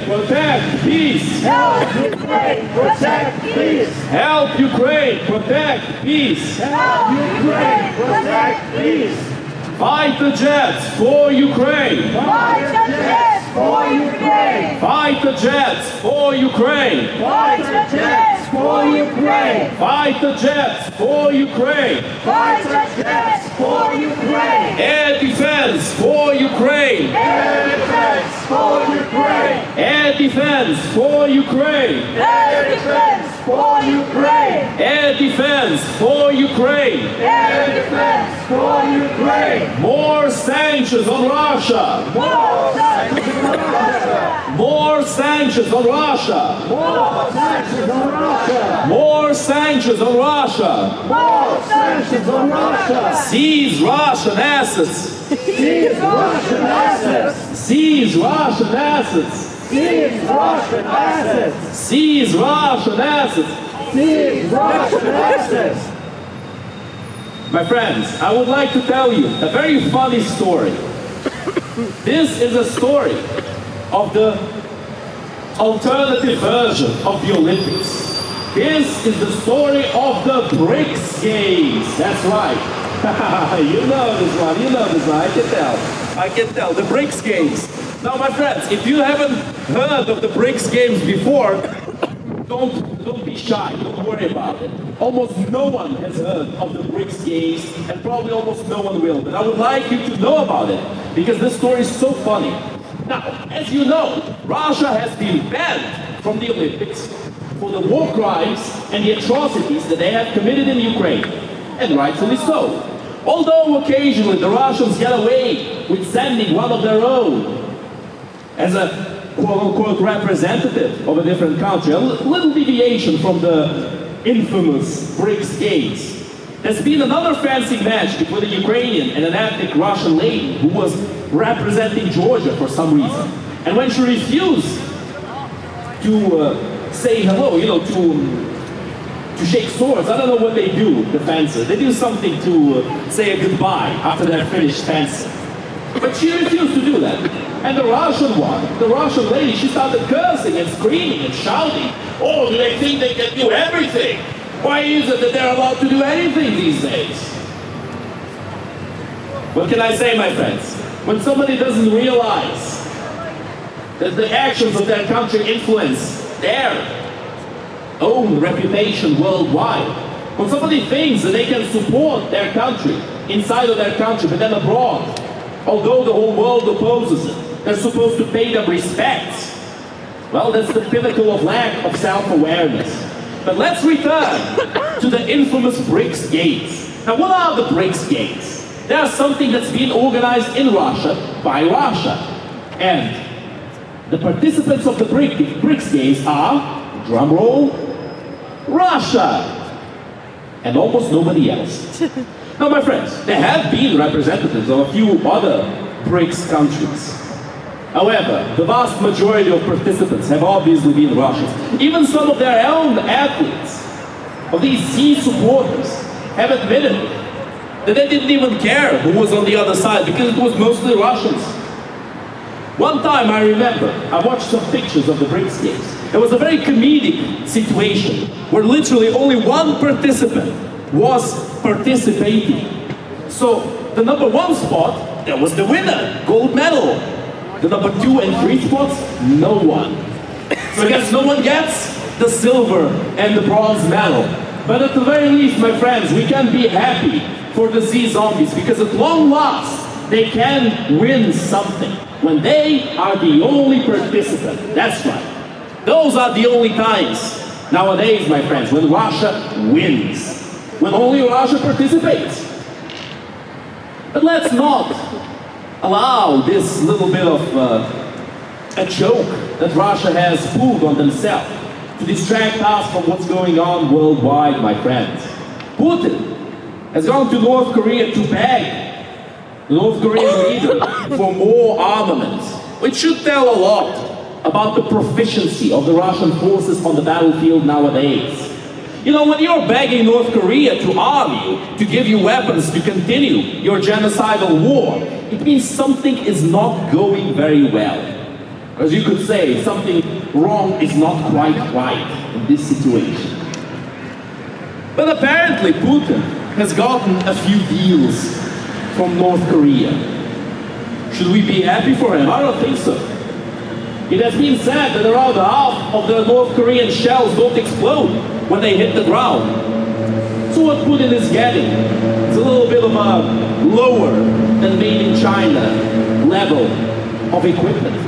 protect peace. Help Ukraine, protect peace. Help Ukraine, protect peace. Help Ukraine, protect peace. Fighter jets for Ukraine. Fighter jets for Ukraine. Fighter jets for Ukraine. Fighter jets for Ukraine. Fighter jets for Ukraine. Fighter jets for Ukraine. Air defense for Ukraine. Air defense for Ukraine. Air defense for Ukraine. Air defense for Ukraine. Air defense for Ukraine. Air defense for Ukraine. More sanctions on Russia. More sanctions on Russia. More sanctions on Russia. More sanctions on Russia. More sanctions on Russia. More sanctions on Russia. Seize Russian assets. Seize Russian assets. Seize Russian assets. Seize Russian assets. Seize Russian assets. Seize Russian assets. My friends, I would like to tell you a very funny story. This is a story of the alternative version of the Olympics. This is the story of the BRICS Games. That's right. You know this one, I can tell. The BRICS Games. Now, my friends, if you haven't heard of the BRICS Games before, don't be shy, don't worry about it. Almost no one has heard of the BRICS Games, and probably almost no one will. But I would like you to know about it, because this story is so funny. Now, as you know, Russia has been banned from the Olympics for the war crimes and the atrocities that they have committed in Ukraine, and rightfully so. Although occasionally the Russians get away with sending one of their own as a quote-unquote representative of a different country, a little deviation from the infamous BRICS Games. There's been another fancy match between a Ukrainian and an ethnic Russian lady who was representing Georgia for some reason. And when she refused to say hello, to shake swords, I don't know what they do, the fencers. They do something to say a goodbye after they're finished fencing. But she refused to do that. And the Russian lady, she started cursing and screaming and shouting. Oh, do they think they can do everything? Why is it that they're allowed to do anything these days? What can I say, my friends? When somebody doesn't realize that the actions of their country influence their own reputation worldwide, when somebody thinks that they can support their country inside of their country, but then abroad, although the whole world opposes it, they're supposed to pay them respect. Well, that's the pinnacle of lack of self-awareness. But let's return to the infamous BRICS Games. Now, what are the BRICS Games? They are something that's being organized in Russia by Russia. And the participants of the BRICS Games are, drumroll, Russia, and almost nobody else. Now, my friends, there have been representatives of a few other BRICS countries. However, the vast majority of participants have obviously been Russians. Even some of their own athletes, of these Z supporters, have admitted that they didn't even care who was on the other side, because it was mostly Russians. One time, I remember, I watched some pictures of the BRICS Games. It was a very comedic situation, where literally only one participant was participating. So, the number 1 spot, that was the winner, gold medal. The number 2 and 3 spots, no one. So I guess no one gets the silver and the bronze medal. But at the very least, my friends, we can be happy for the Z Zombies, because at long last, they can win something when they are the only participant. That's right. Those are the only times nowadays, my friends, when Russia wins. When only Russia participates. But let's not allow this little bit of a joke that Russia has pulled on themselves to distract us from what's going on worldwide, my friends. Putin has gone to North Korea to beg the North Korean leader for more armaments, which should tell a lot about the proficiency of the Russian forces on the battlefield nowadays. You know, when you're begging North Korea to arm you, to give you weapons to continue your genocidal war, it means something is not going very well. As you could say, something wrong is not quite right in this situation. But apparently Putin has gotten a few deals from North Korea. Should we be happy for him? I don't think so. It has been said that around half of the North Korean shells don't explode when they hit the ground. So what Putin is getting is a little bit of a lower than made in China level of equipment.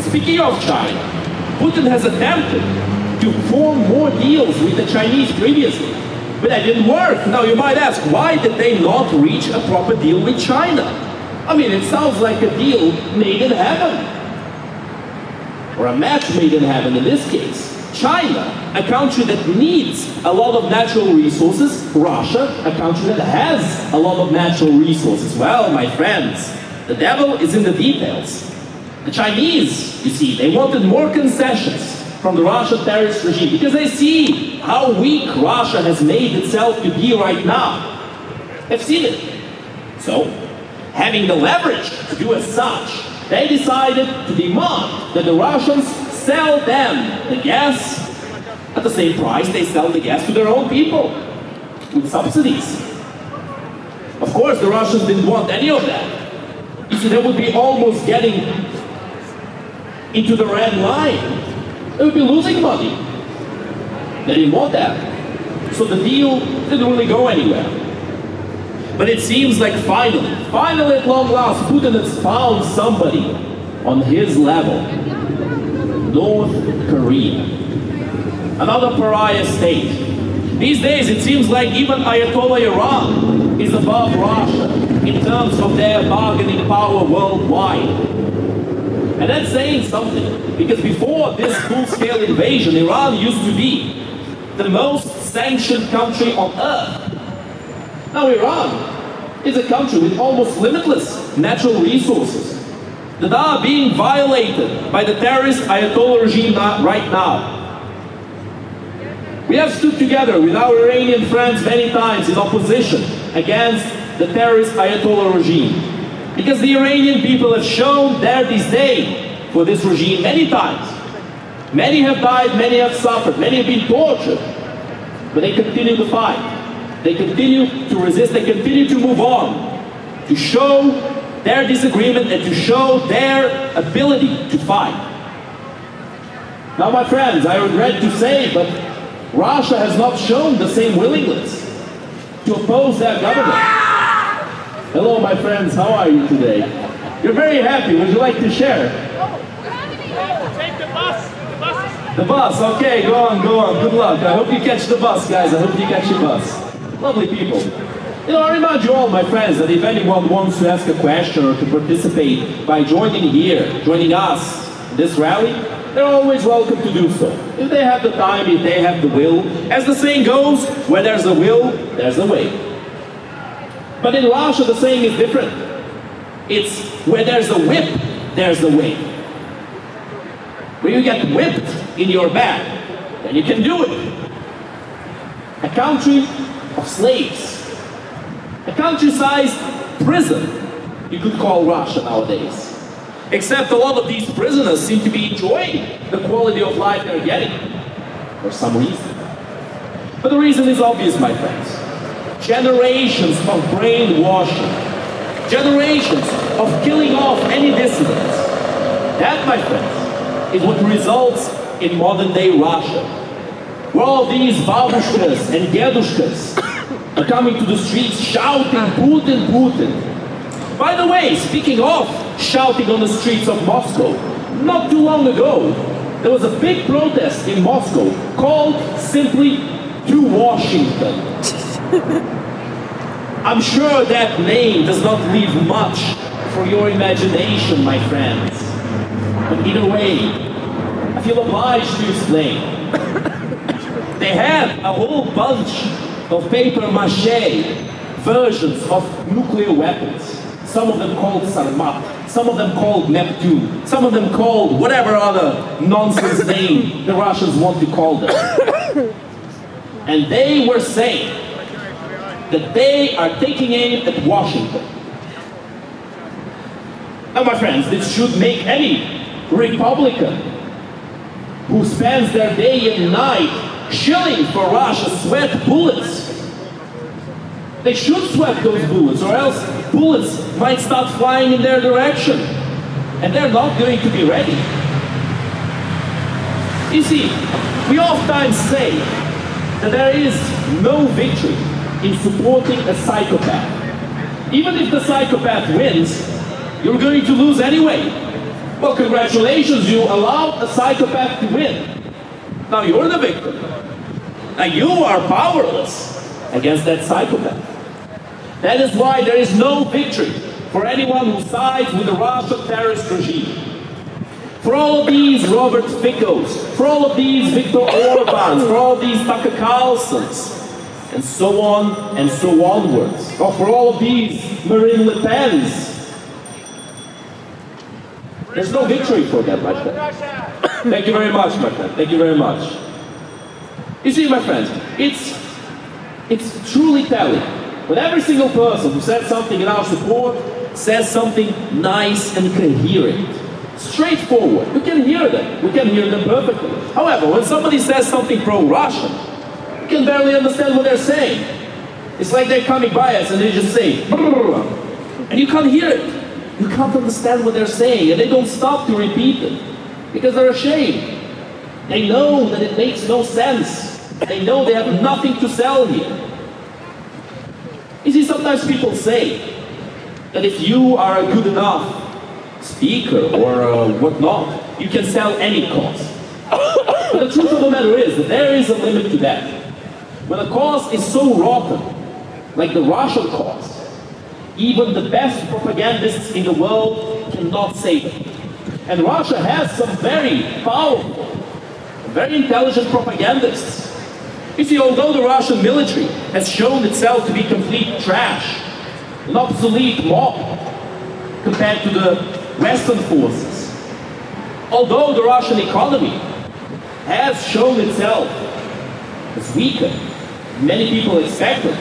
Speaking of China, Putin has attempted to form more deals with the Chinese previously, but that didn't work. Now you might ask, why did they not reach a proper deal with China? I mean, it sounds like a deal made in heaven. Or a match made in heaven in this case. China, a country that needs a lot of natural resources. Russia, a country that has a lot of natural resources. Well, my friends, the devil is in the details. The Chinese, you see, they wanted more concessions from the Russian terrorist regime because they see how weak Russia has made itself to be right now. They've seen it. So, having the leverage to do as such, they decided to demand that the Russians sell them the gas at the same price they sell the gas to their own people, with subsidies. Of course, the Russians didn't want any of that. You see, they would be almost getting into the red line. They would be losing money. They didn't want that. So the deal didn't really go anywhere. But it seems like finally at long last, Putin has found somebody on his level. North Korea. Another pariah state. These days it seems like even Ayatollah Iran is above Russia in terms of their bargaining power worldwide. And that's saying something, because before this full-scale invasion, Iran used to be the most sanctioned country on earth. Now Iran is a country with almost limitless natural resources that are being violated by the terrorist Ayatollah regime right now. We have stood together with our Iranian friends many times in opposition against the terrorist Ayatollah regime, because the Iranian people have shown their disdain for this regime many times. Many have died, many have suffered, many have been tortured, but they continue to fight. They continue to resist, they continue to move on, to show their disagreement and to show their ability to fight. Now, my friends, I regret to say, but Russia has not shown the same willingness to oppose their government. Hello, my friends, how are you today? You're very happy, would you like to share? Take the bus! The bus, okay, go on, good luck. I hope you catch the bus, guys, I hope you catch the bus. Lovely people. You know, I remind you all, my friends, that if anyone wants to ask a question or to participate by joining us in this rally, they're always welcome to do so. If they have the time, if they have the will. As the saying goes, where there's a will, there's a way. But in Russia, the saying is different. It's where there's a whip, there's a way. When you get whipped in your back, then you can do it. A country of slaves. A country-sized prison, you could call Russia nowadays. Except a lot of these prisoners seem to be enjoying the quality of life they're getting, for some reason. But the reason is obvious, my friends. Generations of brainwashing, generations of killing off any dissidents. That, my friends, is what results in modern-day Russia, where all these babushkas and dedushkas are coming to the streets shouting, Putin, Putin. By the way, speaking of shouting on the streets of Moscow, not too long ago, there was a big protest in Moscow called simply To Washington. I'm sure that name does not leave much for your imagination, my friends. But either way, I feel obliged to explain. They had a whole bunch of paper mache versions of nuclear weapons. Some of them called Sarmat, some of them called Neptune, some of them called whatever other nonsense name the Russians want to call them. And they were saying that they are taking aim at Washington. Now, my friends, this should make any Republican who spends their day and night shilling for Russia sweat bullets. They should sweat those bullets, or else bullets might start flying in their direction, and they're not going to be ready. You see, we oftentimes say that there is no victory in supporting a psychopath. Even if the psychopath wins, you're going to lose anyway. Well, congratulations, you allowed a psychopath to win. Now you're the victim. Now you are powerless against that psychopath. That is why there is no victory for anyone who sides with the Russian terrorist regime. For all of these Robert Ficos, for all of these Viktor Orbans, for all of these Tucker Carlsons, and so on and so onwards, or for all of these Marine Le Pens, there's no victory for them, my friend. Thank you very much, my friend. Thank you very much. You see, my friends, it's truly telling when every single person who says something in our support says something nice and coherent, straightforward. We can hear them. We can hear them perfectly. However, when somebody says something pro-Russian, we can barely understand what they're saying. It's like they're coming by us and they just say, and you can't hear it. You can't understand what they're saying, and they don't stop to repeat it because they're ashamed. They know that it makes no sense. They know they have nothing to sell here. You see, sometimes people say that if you are a good enough speaker or whatnot, you can sell any cause. But the truth of the matter is that there is a limit to that. When a cause is so rotten, like the Russian cause, even the best propagandists in the world cannot save it. And Russia has some very powerful, very intelligent propagandists. You see, although the Russian military has shown itself to be complete trash, an obsolete mob compared to the Western forces, although the Russian economy has shown itself as weaker than many people expected,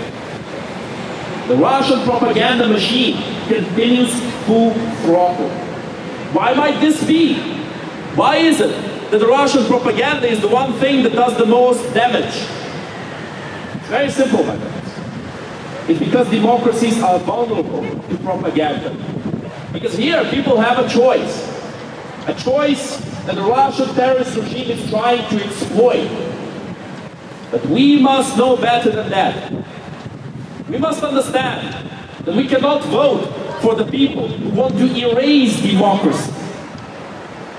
the Russian propaganda machine continues full throttle. Why might this be? Why is it that the Russian propaganda is the one thing that does the most damage? It's very simple, my friends. It's because democracies are vulnerable to propaganda. Because here, people have a choice. A choice that the Russian terrorist regime is trying to exploit. But we must know better than that. We must understand that we cannot vote for the people who want to erase democracy,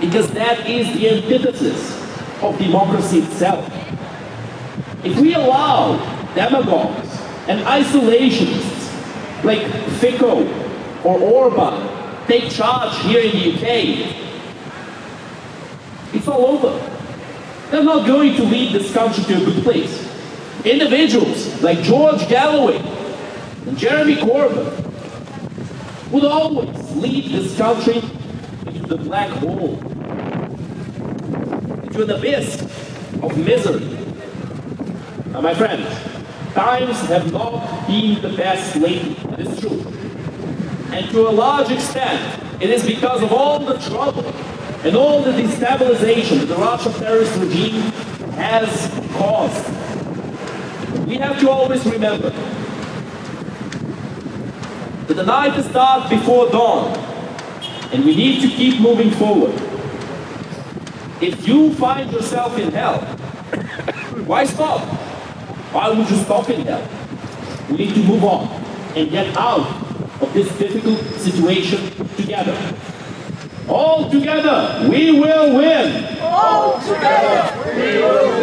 because that is the antithesis of democracy itself. If we allow demagogues and isolationists like Fico or Orban take charge here in the UK, it's all over. They're not going to lead this country to a good place. Individuals like George Galloway and Jeremy Corbyn would always lead this country into the black hole, into an abyss of misery. Now, my friends, times have not been the best lately, that is true. And to a large extent, it is because of all the trouble and all the destabilization that the Russian terrorist regime has caused. We have to always remember that the night is dark before dawn, and we need to keep moving forward. If you find yourself in hell, why stop? Why would you stop in hell? We need to move on and get out of this difficult situation together. All together, we will win! All together, we will win!